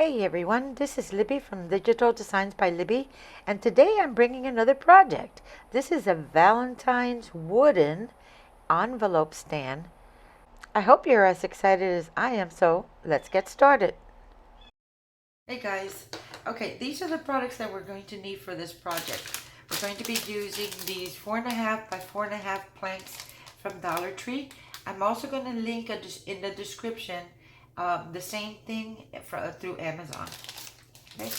Hey everyone, this is Libby from Digital Designs by Libby, and today I'm bringing another project. This is a Valentine's wooden envelope stand. I hope you're as excited as I am, so let's get started. Hey guys, okay, these are the products that we're going to need for this project. We're going to be using these 4.5 by 4.5 planks from Dollar Tree. I'm also going to link in the description the same thing through Amazon. Okay.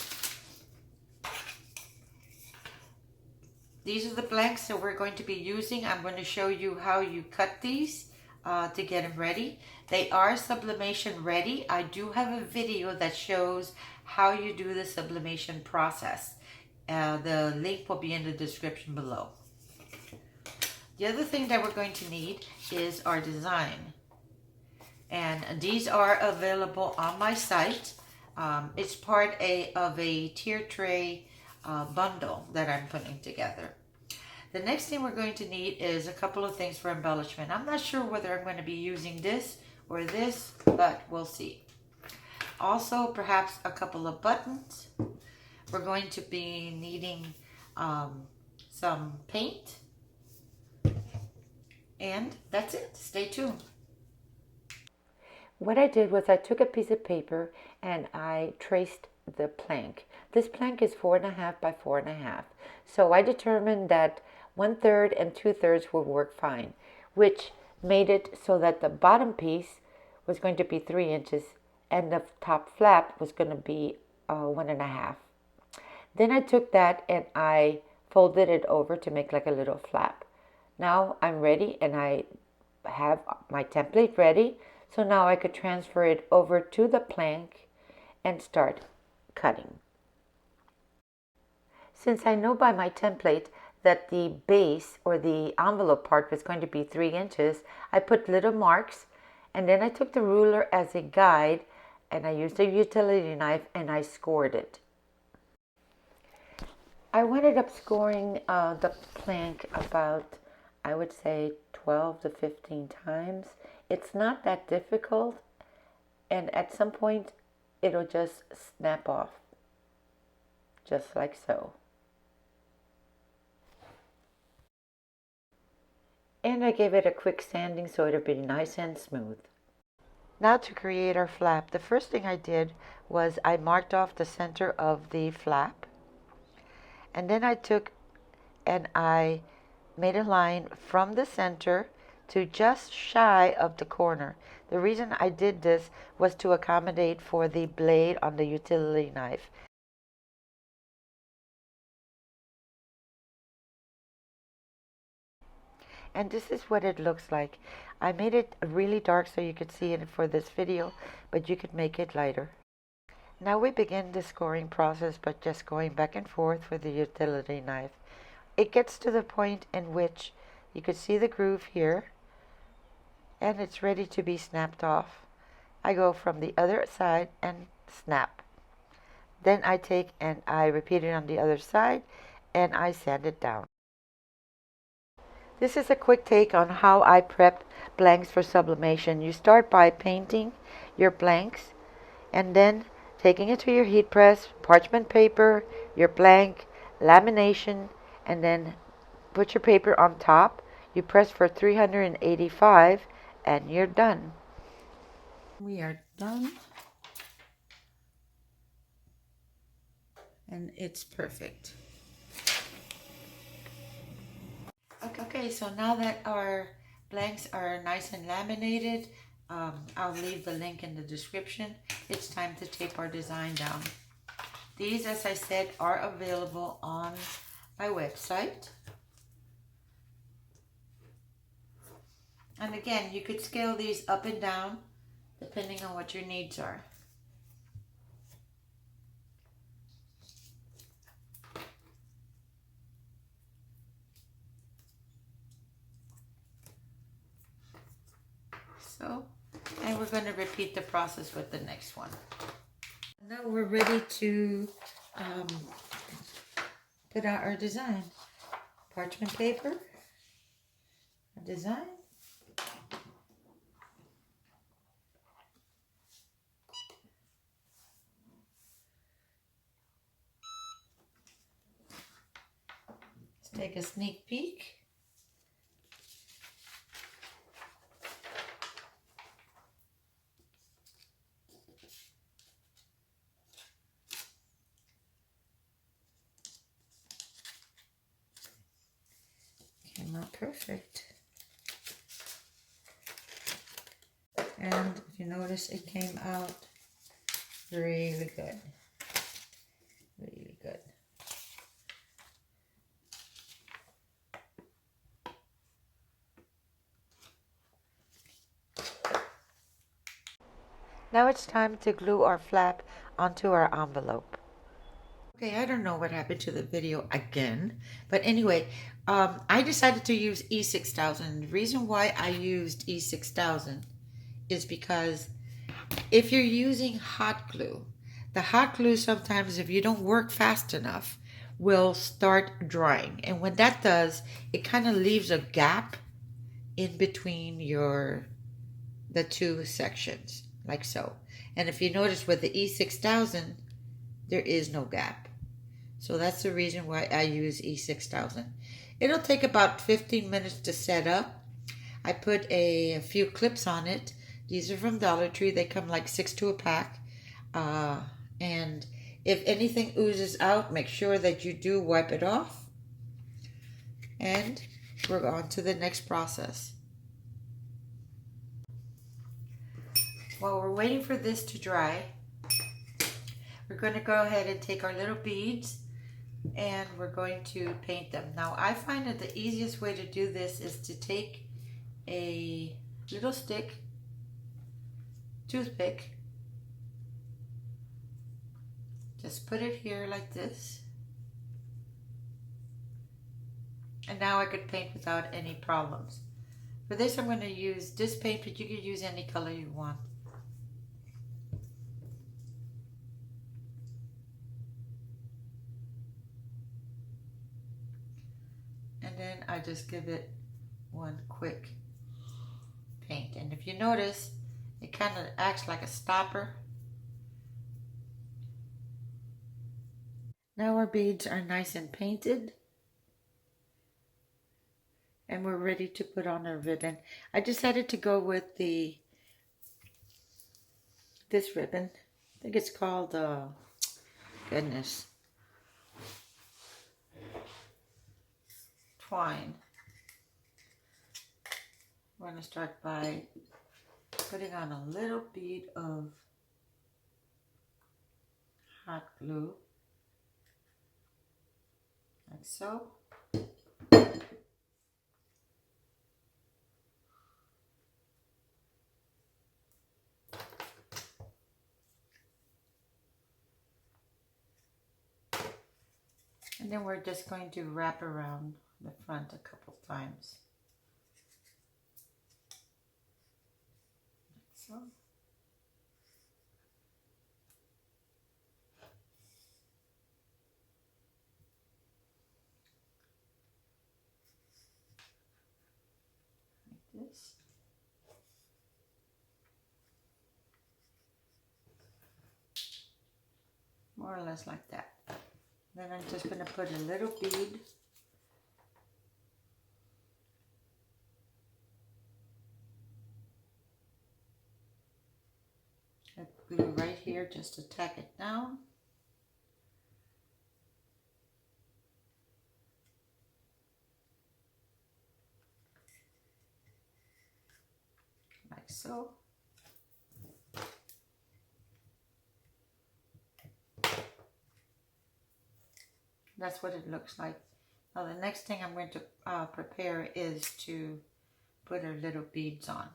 These are the blanks that we're going to be using. I'm going to show you how you cut these to get them ready. They are sublimation ready. I do have a video that shows how you do the sublimation process. The link will be in the description below. The other thing that we're going to need is our design. And these are available on my site. It's part of a tier tray bundle that I'm putting together. The next thing we're going to need is a couple of things for embellishment. I'm not sure whether I'm going to be using this or this, but we'll see. Also, perhaps a couple of buttons. We're going to be needing some paint. And that's it. Stay tuned. What I did was I took a piece of paper and I traced the plank. This plank is 4.5 by 4.5. So I determined that 1/3 and 2/3 would work fine, which made it so that the bottom piece was going to be 3 inches and the top flap was going to be 1.5. Then I took that and I folded it over to make like a little flap. Now I'm ready and I have my template ready. So now I could transfer it over to the plank and start cutting. Since I know by my template that the base or the envelope part was going to be 3 inches, I put little marks and then I took the ruler as a guide and I used a utility knife and I scored it. I ended up scoring the plank about, I would say, 12 to 15 times. It's not that difficult, and at some point it'll just snap off, just like so. And I gave it a quick sanding so it'll be nice and smooth. Now to create our flap, the first thing I did was I marked off the center of the flap, and then I took and I made a line from the center to just shy of the corner. The reason I did this was to accommodate for the blade on the utility knife. And this is what it looks like. I made it really dark so you could see it for this video, but you could make it lighter. Now we begin the scoring process by just going back and forth with the utility knife. It gets to the point in which you could see the groove here, and it's ready to be snapped off. I go from the other side and snap. Then I take and I repeat it on the other side and I sand it down. This is a quick take on how I prep blanks for sublimation. You start by painting your blanks and then taking it to your heat press, parchment paper, your blank, lamination, and then put your paper on top. You press for 385 and you're done. We are done. And it's perfect. Okay, so now that our blanks are nice and laminated, I'll leave the link in the description. It's time to tape our design down. These, as I said, are available on my website. And again, you could scale these up and down depending on what your needs are. So, and we're going to repeat the process with the next one. Now we're ready to put out our design. Parchment paper, a design. Take a sneak peek. Came out perfect. And if you notice, it came out really good. Really good. Now it's time to glue our flap onto our envelope. Okay, I don't know what happened to the video again, but anyway, I decided to use E6000. The reason why I used E6000 is because if you're using hot glue, the hot glue sometimes, if you don't work fast enough, will start drying. And when that does, it kind of leaves a gap in between the two sections, like so. And if you notice with the E6000, there is no gap. So that's the reason why I use E6000. It'll take about 15 minutes to set up. I put a few clips on it. These are from Dollar Tree. They come like 6 to a pack. And if anything oozes out, make sure that you do wipe it off. And we're on to the next process. While we're waiting for this to dry, we're going to go ahead and take our little beads and we're going to paint them. Now I find that the easiest way to do this is to take a little toothpick, just put it here like this, and now I could paint without any problems. For this I'm going to use this paint, but you can use any color you want. And then I just give it one quick paint. And if you notice, it kind of acts like a stopper. Now our beads are nice and painted. And we're ready to put on our ribbon. I decided to go with this ribbon. I think it's called, goodness, twine. We're going to start by putting on a little bead of hot glue, like so. And then we're just going to wrap around the front a couple times. Like so. Like this. More or less like that. Then I'm just going to put a little bead of glue right here just to tack it down. Like so. That's what it looks like. Now the next thing I'm going to prepare is to put our little beads on.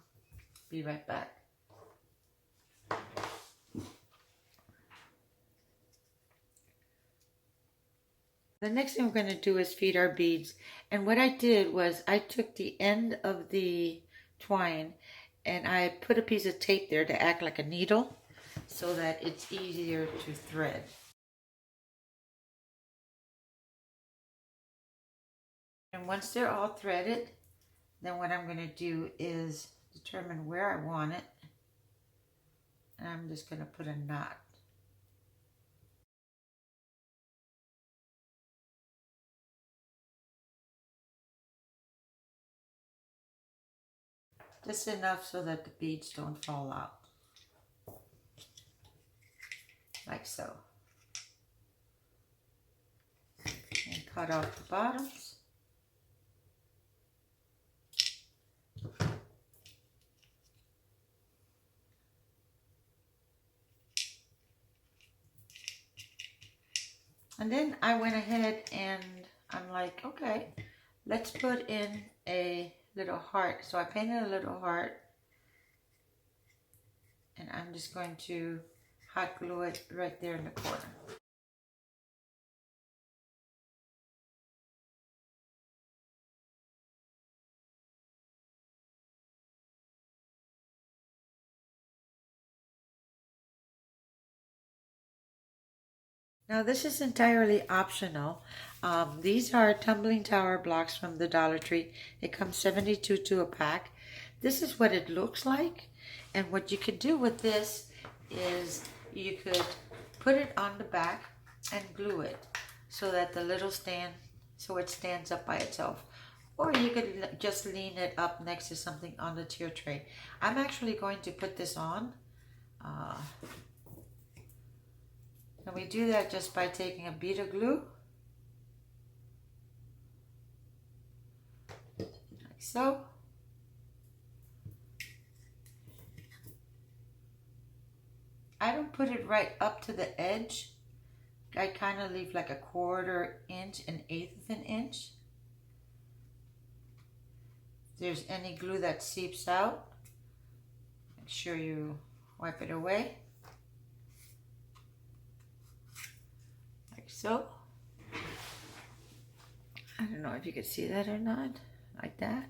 Be right back. The next thing we're going to do is feed our beads. And what I did was I took the end of the twine and I put a piece of tape there to act like a needle so that it's easier to thread. And once they're all threaded, then what I'm going to do is determine where I want it. And I'm just going to put a knot. Just enough so that the beads don't fall out. Like so. And cut off the bottoms. And then I went ahead and I'm like, okay, let's put in a little heart. So I painted a little heart. And I'm just going to hot glue it right there in the corner. Now this is entirely optional. These are tumbling tower blocks from the Dollar Tree. It comes 72 to a pack. This is what it looks like. And what you could do with this is you could put it on the back and glue it so that the little stand, so it stands up by itself. Or you could just lean it up next to something on the tier tray. I'm actually going to put this on. And we do that just by taking a bead of glue, like so. I don't put it right up to the edge. I kind of leave like a 1/4 inch, 1/8 of an inch. If there's any glue that seeps out, make sure you wipe it away. Like so. I don't know if you can see that or not. Like that.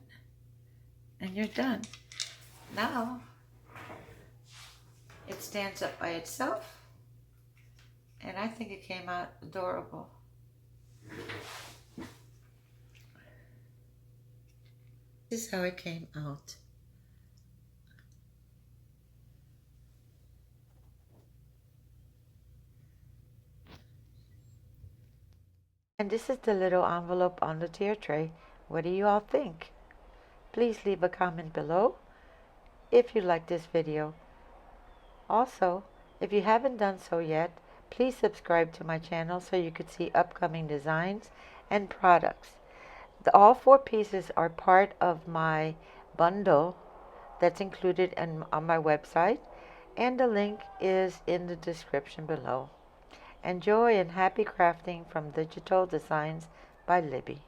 And you're done. Now, it stands up by itself. And I think it came out adorable. This is how it came out. And this is the little envelope on the tier tray. What do you all think? Please leave a comment below if you like this video. Also, if you haven't done so yet, please subscribe to my channel so you could see upcoming designs and products. All 4 pieces are part of my bundle that's included on my website, and the link is in the description below. Enjoy and happy crafting from Digital Designs by Libby.